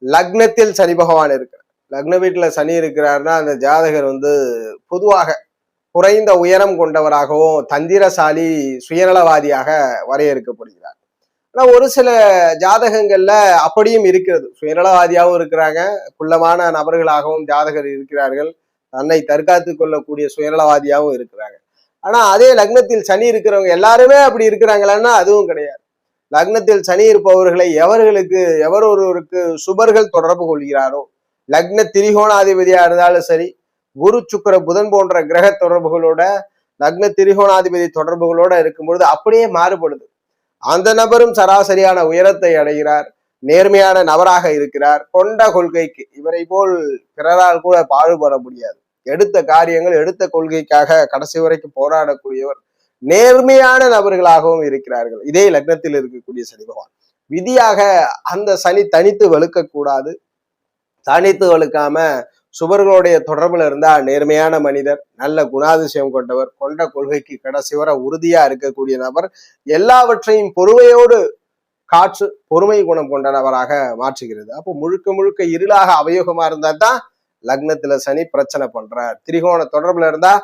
லக்னத்தில் சனி பகவான் இருக்கிறார். லக்ன வீட்டுல சனி இருக்கிறாருன்னா அந்த ஜாதகர் பொதுவாக குறைந்த உயரம் கொண்டவராகவும் தந்திரசாலி சுயநலவாதியாக வரையறுக்கப்படுகிறார். ஆனா ஒரு சில ஜாதகங்கள்ல அப்படியும் இருக்கிறது. சுயநலவாதியாகவும் இருக்கிறாங்க, குள்ளமான நபர்களாகவும் ஜாதகர் இருக்கிறார்கள், தன்னை தற்காத்துக் கொள்ளக்கூடிய சுயநலவாதியாகவும் இருக்கிறாங்க. ஆனா அதே லக்னத்தில் சனி இருக்கிறவங்க எல்லாருமே அப்படி இருக்கிறாங்களான்னா அதுவும் கிடையாது. லக்னத்தில் சனி இருப்பவர்களை எவர் ஒருவருக்கு சுபர்கள் தொடர்பு கொள்கிறாரோ, லக்ன திரிகோணாதிபதியா இருந்தாலும் சரி, குரு சுக்கிர புதன் போன்ற கிரக தொடர்புகளோட லக்ன திரிகோணாதிபதி தொடர்புகளோட இருக்கும்பொழுது அப்படியே மாறுபடுது. அந்த நபரும் சராசரியான உயரத்தை அடைகிறார், நேர்மையான நபராக இருக்கிறார், கொண்ட கொள்கைக்கு இவரை போல் பிறரால் கூட பாடுபட முடியாது. எடுத்த காரியங்கள் எடுத்த கொள்கைக்காக கடைசி வரைக்கும் போராடக்கூடியவர், நேர்மையான நபர்களாகவும் இருக்கிறார்கள். இதே லக்னத்தில் இருக்கக்கூடிய சனி பகவான். விதியாக அந்த சனி தனித்து வலுக்கக்கூடாது. தனித்து வலுக்காம சுபர்களுடைய தொடர்புல இருந்தா நேர்மையான மனிதர், நல்ல குணாதிசயம் கொண்டவர், கொண்ட கொள்கைக்கு கடைசி வரை உறுதியா இருக்கக்கூடிய நபர், எல்லாவற்றையும் பொறுமையோடு காற்று பொறுமை குணம் கொண்ட நபராக மாற்றுகிறது. அப்போ முழுக்க முழுக்க இருளாக அவயோகமா இருந்தா தான் லக்னத்துல சனி பிரச்சனை பண்றார். திரிகோண தொடர்புல இருந்தா